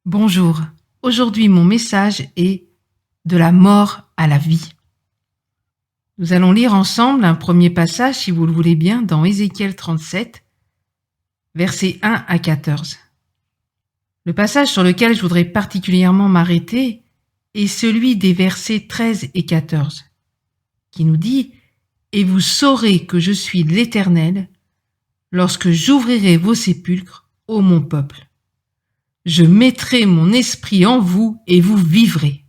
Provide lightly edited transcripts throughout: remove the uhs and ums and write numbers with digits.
Bonjour, aujourd'hui mon message est de la mort à la vie. Nous allons lire ensemble un premier passage, si vous le voulez bien, dans Ézéchiel 37, versets 1 à 14. Le passage sur lequel je voudrais particulièrement m'arrêter est celui des versets 13 et 14, qui nous dit « Et vous saurez que je suis l'Éternel lorsque j'ouvrirai vos sépulcres, ô mon peuple. Je mettrai mon esprit en vous et vous vivrez. »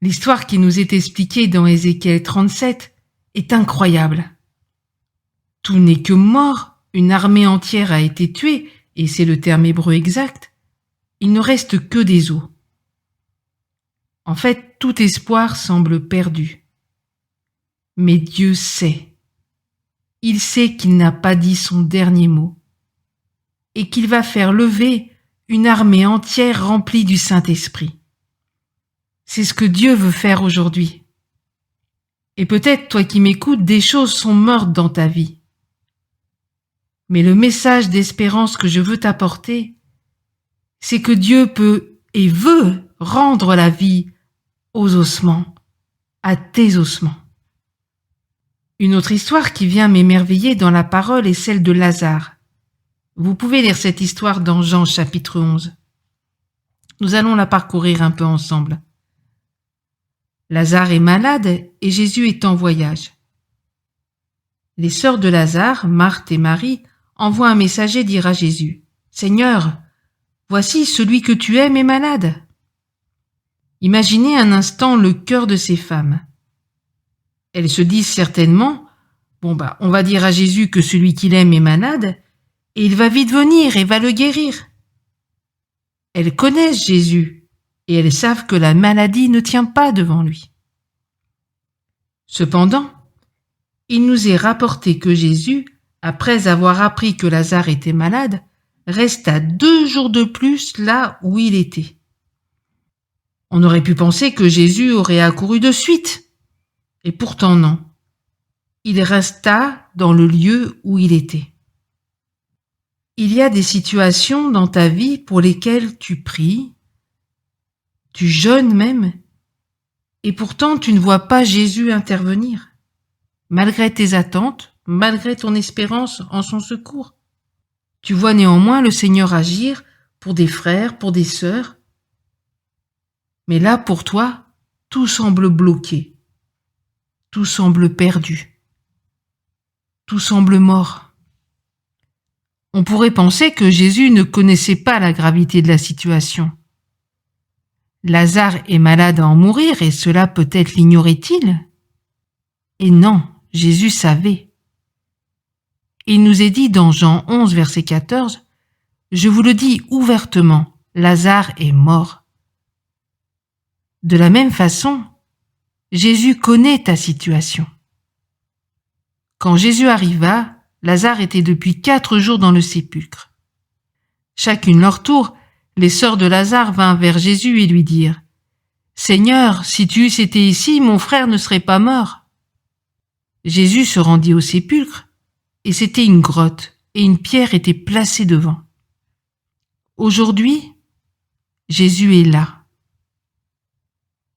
L'histoire qui nous est expliquée dans Ézéchiel 37 est incroyable. Tout n'est que mort, une armée entière a été tuée, et c'est le terme hébreu exact. Il ne reste que des os. En fait, tout espoir semble perdu. Mais Dieu sait. Il sait qu'il n'a pas dit son dernier mot, et qu'il va faire lever une armée entière remplie du Saint-Esprit. C'est ce que Dieu veut faire aujourd'hui. Et peut-être, toi qui m'écoutes, des choses sont mortes dans ta vie. Mais le message d'espérance que je veux t'apporter, c'est que Dieu peut et veut rendre la vie aux ossements, à tes ossements. Une autre histoire qui vient m'émerveiller dans la parole est celle de Lazare. Vous pouvez lire cette histoire dans Jean chapitre 11. Nous allons la parcourir un peu ensemble. Lazare est malade et Jésus est en voyage. Les sœurs de Lazare, Marthe et Marie, envoient un messager dire à Jésus « Seigneur, voici celui que tu aimes est malade. » Imaginez un instant le cœur de ces femmes. Elles se disent certainement « on va dire à Jésus que celui qu'il aime est malade, et il va vite venir et va le guérir. » Elles connaissent Jésus et elles savent que la maladie ne tient pas devant lui. Cependant, il nous est rapporté que Jésus, après avoir appris que Lazare était malade, resta 2 jours de plus là où il était. On aurait pu penser que Jésus aurait accouru de suite, et pourtant non. Il resta dans le lieu où il était. Il y a des situations dans ta vie pour lesquelles tu pries, tu jeûnes même, et pourtant tu ne vois pas Jésus intervenir, malgré tes attentes, malgré ton espérance en son secours. Tu vois néanmoins le Seigneur agir pour des frères, pour des sœurs, mais là pour toi, tout semble bloqué, tout semble perdu, tout semble mort. On pourrait penser que Jésus ne connaissait pas la gravité de la situation. Lazare est malade à en mourir et cela peut-être l'ignorait-il? Et non, Jésus savait. Il nous est dit dans Jean 11, verset 14, « Je vous le dis ouvertement, Lazare est mort. » De la même façon, Jésus connaît ta situation. Quand Jésus arriva, Lazare était depuis 4 jours dans le sépulcre. Chacune leur tour, les sœurs de Lazare vinrent vers Jésus et lui dirent « Seigneur, si tu eusses été ici, mon frère ne serait pas mort. » Jésus se rendit au sépulcre, et c'était une grotte, et une pierre était placée devant. Aujourd'hui, Jésus est là.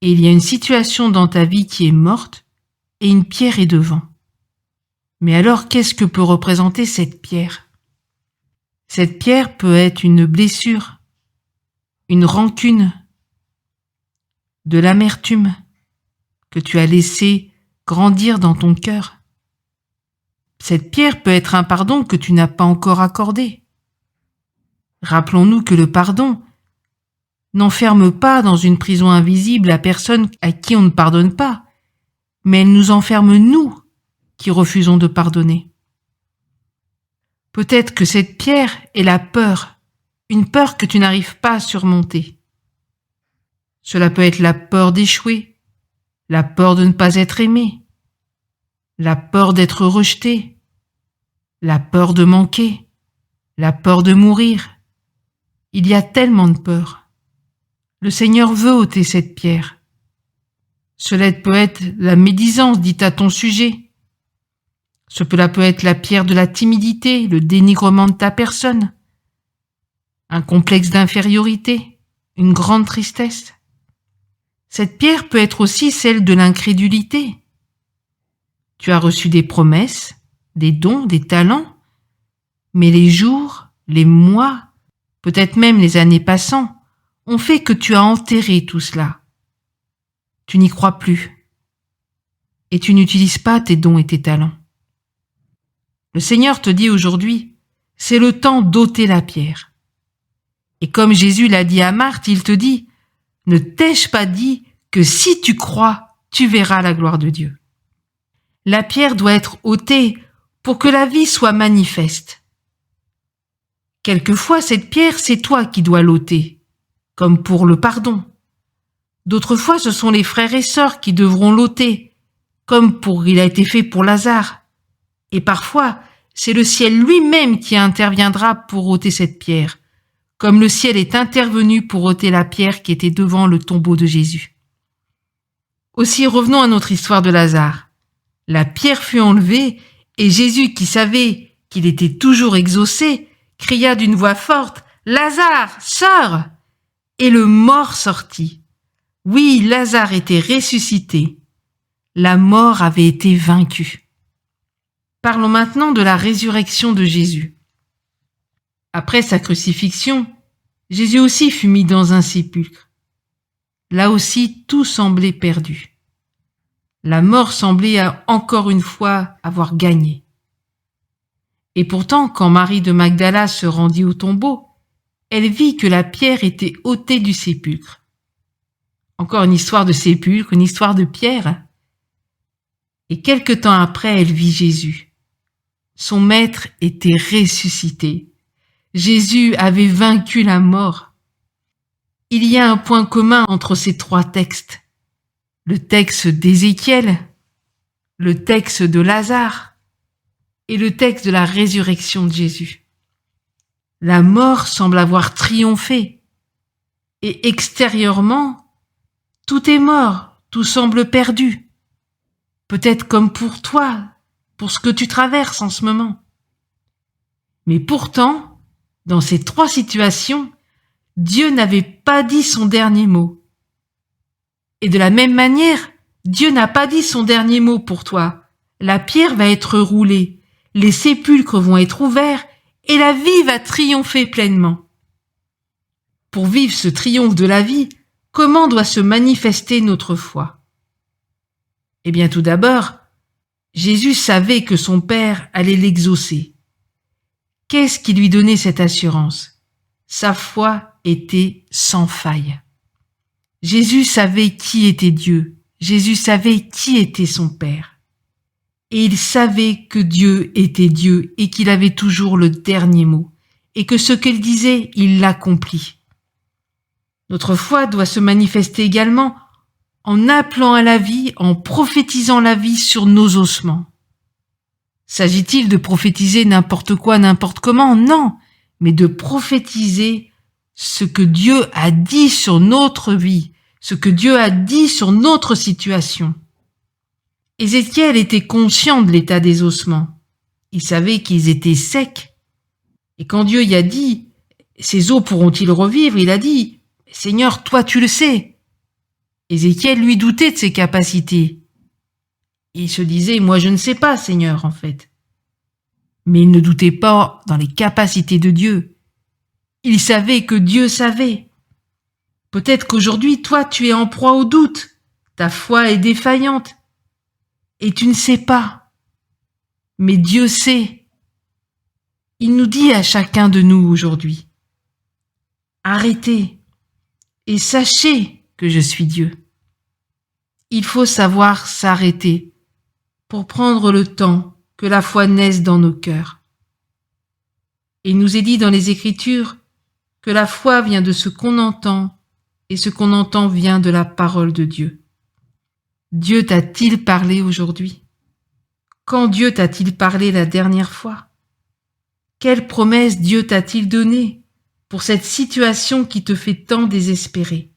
Et il y a une situation dans ta vie qui est morte, et une pierre est devant. Mais alors, qu'est-ce que peut représenter cette pierre? Cette pierre peut être une blessure, une rancune, de l'amertume que tu as laissé grandir dans ton cœur. Cette pierre peut être un pardon que tu n'as pas encore accordé. Rappelons-nous que le pardon n'enferme pas dans une prison invisible la personne à qui on ne pardonne pas, mais elle nous enferme nous qui refusons de pardonner. Peut-être que cette pierre est la peur, une peur que tu n'arrives pas à surmonter. Cela peut être la peur d'échouer, la peur de ne pas être aimé, la peur d'être rejeté, la peur de manquer, la peur de mourir. Il y a tellement de peurs. Le Seigneur veut ôter cette pierre. Cela peut être la médisance dite à ton sujet. Cela peut être la pierre de la timidité, le dénigrement de ta personne. un complexe d'infériorité, une grande tristesse. Cette pierre peut être aussi celle de l'incrédulité. Tu as reçu des promesses, des dons, des talents, mais les jours, les mois, peut-être même les années passant, ont fait que tu as enterré tout cela. Tu n'y crois plus. Et tu n'utilises pas tes dons et tes talents. Le Seigneur te dit aujourd'hui, c'est le temps d'ôter la pierre. Et comme Jésus l'a dit à Marthe, il te dit, ne t'ai-je pas dit que si tu crois, tu verras la gloire de Dieu. La pierre doit être ôtée pour que la vie soit manifeste. Quelquefois, cette pierre, c'est toi qui dois l'ôter, comme pour le pardon. D'autres fois, ce sont les frères et sœurs qui devront l'ôter, comme il a été fait pour Lazare. Et parfois, c'est le ciel lui-même qui interviendra pour ôter cette pierre, comme le ciel est intervenu pour ôter la pierre qui était devant le tombeau de Jésus. Aussi, revenons à notre histoire de Lazare. La pierre fut enlevée, et Jésus, qui savait qu'il était toujours exaucé, cria d'une voix forte, « Lazare, sors !» Et le mort sortit. Oui, Lazare était ressuscité. La mort avait été vaincue. Parlons maintenant de la résurrection de Jésus. Après sa crucifixion, Jésus aussi fut mis dans un sépulcre. Là aussi, tout semblait perdu. La mort semblait encore une fois avoir gagné. Et pourtant, quand Marie de Magdala se rendit au tombeau, elle vit que la pierre était ôtée du sépulcre. Encore une histoire de sépulcre, une histoire de pierre. Et quelque temps après, elle vit Jésus. Son maître était ressuscité. Jésus avait vaincu la mort. Il y a un point commun entre ces trois textes. Le texte d'Ézéchiel, le texte de Lazare et le texte de la résurrection de Jésus. La mort semble avoir triomphé et extérieurement, tout est mort, tout semble perdu. Peut-être comme pour toi, pour ce que tu traverses en ce moment. Mais pourtant, dans ces trois situations, Dieu n'avait pas dit son dernier mot. Et de la même manière, Dieu n'a pas dit son dernier mot pour toi. La pierre va être roulée, les sépulcres vont être ouverts et la vie va triompher pleinement. Pour vivre ce triomphe de la vie, comment doit se manifester notre foi? Eh bien, tout d'abord, Jésus savait que son Père allait l'exaucer. Qu'est-ce qui lui donnait cette assurance? Sa foi était sans faille. Jésus savait qui était Dieu. Jésus savait qui était son Père. Et il savait que Dieu était Dieu et qu'il avait toujours le dernier mot, et que ce qu'il disait, il l'accomplit. Notre foi doit se manifester également en appelant à la vie, en prophétisant la vie sur nos ossements. S'agit-il de prophétiser n'importe quoi, n'importe comment? Non, mais de prophétiser ce que Dieu a dit sur notre vie, ce que Dieu a dit sur notre situation. Ézéchiel était conscient de l'état des ossements. Il savait qu'ils étaient secs. Et quand Dieu y a dit, ces os pourront-ils revivre? Il a dit, Seigneur, toi tu le sais. Ézéchiel lui doutait de ses capacités. Il se disait, moi je ne sais pas, Seigneur, en fait. Mais il ne doutait pas dans les capacités de Dieu. Il savait que Dieu savait. Peut-être qu'aujourd'hui, toi, tu es en proie au doute. Ta foi est défaillante. Et tu ne sais pas. Mais Dieu sait. Il nous dit à chacun de nous aujourd'hui, arrêtez et sachez que je suis Dieu. Il faut savoir s'arrêter pour prendre le temps que la foi naisse dans nos cœurs. Et il nous est dit dans les Écritures que la foi vient de ce qu'on entend et ce qu'on entend vient de la parole de Dieu. Dieu t'a-t-il parlé aujourd'hui? Quand Dieu t'a-t-il parlé la dernière fois? Quelle promesse Dieu t'a-t-il donnée pour cette situation qui te fait tant désespérer?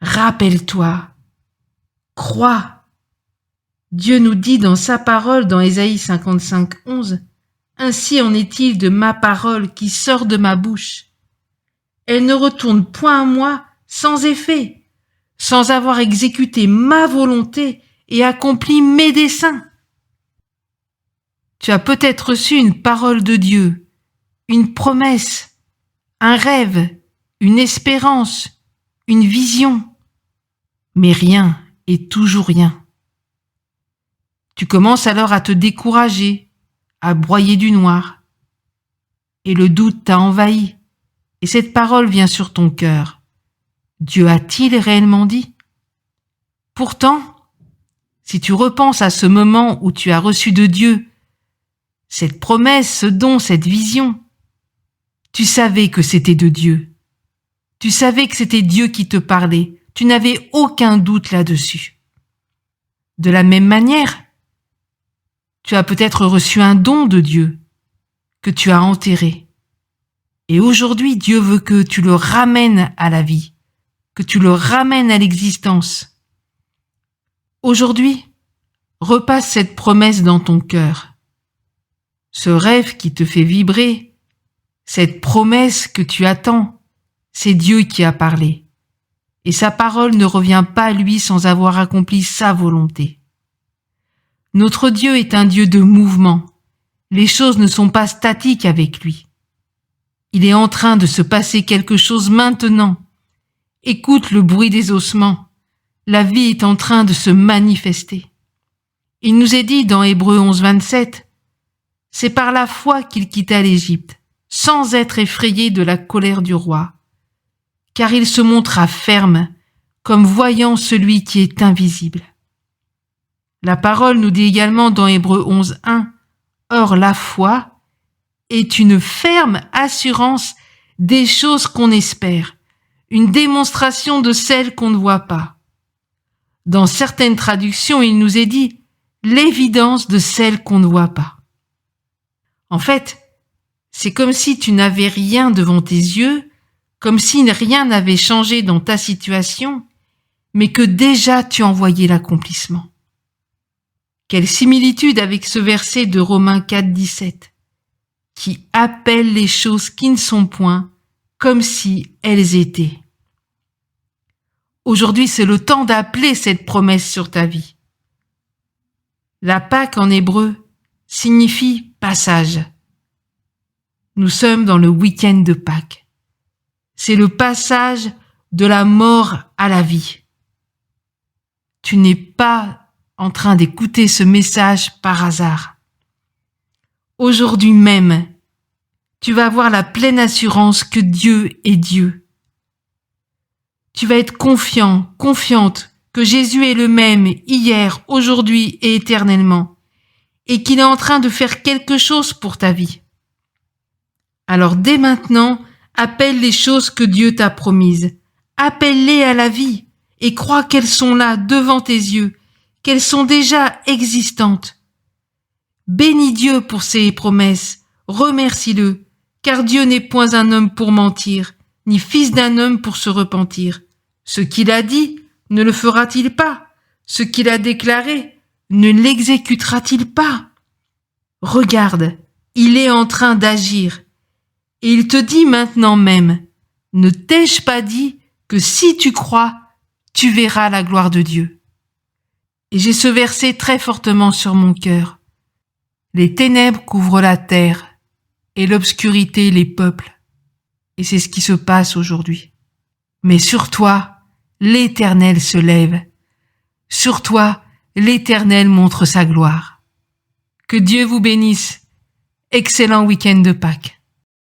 Rappelle-toi, crois. Dieu nous dit dans sa parole, dans Ésaïe 55, 11, « Ainsi en est-il de ma parole qui sort de ma bouche. elle ne retourne point à moi sans effet, sans avoir exécuté ma volonté et accompli mes desseins. Tu as peut-être reçu une parole de Dieu, une promesse, un rêve, une espérance, une vision, mais rien et toujours rien. Tu commences alors à te décourager, à broyer du noir, et le doute t'a envahi, et cette parole vient sur ton cœur. Dieu a-t-il réellement dit? Pourtant, si tu repenses à ce moment où tu as reçu de Dieu cette promesse, ce don, cette vision, tu savais que c'était de Dieu. Tu savais que c'était Dieu qui te parlait. Tu n'avais aucun doute là-dessus. De la même manière, tu as peut-être reçu un don de Dieu que tu as enterré. Et aujourd'hui, Dieu veut que tu le ramènes à la vie, que tu le ramènes à l'existence. Aujourd'hui, repasse cette promesse dans ton cœur. Ce rêve qui te fait vibrer, cette promesse que tu attends, c'est Dieu qui a parlé. Et sa parole ne revient pas à lui sans avoir accompli sa volonté. Notre Dieu est un Dieu de mouvement. Les choses ne sont pas statiques avec lui. Il est en train de se passer quelque chose maintenant. Écoute le bruit des ossements. La vie est en train de se manifester. Il nous est dit dans Hébreux 11, 27, c'est par la foi qu'il quitta l'Égypte, sans être effrayé de la colère du roi, car il se montra ferme, comme voyant celui qui est invisible. La parole nous dit également dans Hébreux 11, 1, or la foi est une ferme assurance des choses qu'on espère, une démonstration de celles qu'on ne voit pas. Dans certaines traductions, il nous est dit l'évidence de celles qu'on ne voit pas. En fait, c'est comme si tu n'avais rien devant tes yeux, comme si rien n'avait changé dans ta situation, mais que déjà tu en voyais l'accomplissement. Quelle similitude avec ce verset de Romains 4, 17, qui appelle les choses qui ne sont point comme si elles étaient. Aujourd'hui, c'est le temps d'appeler cette promesse sur ta vie. La Pâque en hébreu signifie passage. Nous sommes dans le week-end de Pâques. C'est le passage de la mort à la vie. Tu n'es pas en train d'écouter ce message par hasard. Aujourd'hui même, tu vas avoir la pleine assurance que Dieu est Dieu. Tu vas être confiant, confiante que Jésus est le même hier, aujourd'hui et éternellement, et qu'il est en train de faire quelque chose pour ta vie. Alors dès maintenant, appelle les choses que Dieu t'a promises. Appelle-les à la vie et crois qu'elles sont là devant tes yeux, qu'elles sont déjà existantes. Bénis Dieu pour ses promesses, remercie-le, car Dieu n'est point un homme pour mentir, ni fils d'un homme pour se repentir. Ce qu'il a dit, ne le fera-t-il pas? Ce qu'il a déclaré, ne l'exécutera-t-il pas? Regarde, il est en train d'agir. Et il te dit maintenant même, ne t'ai-je pas dit que si tu crois, tu verras la gloire de Dieu? Et j'ai ce verset très fortement sur mon cœur. Les ténèbres couvrent la terre et l'obscurité les peuples. Et c'est ce qui se passe aujourd'hui. Mais sur toi, l'Éternel se lève. Sur toi, l'Éternel montre sa gloire. Que Dieu vous bénisse. Excellent week-end de Pâques.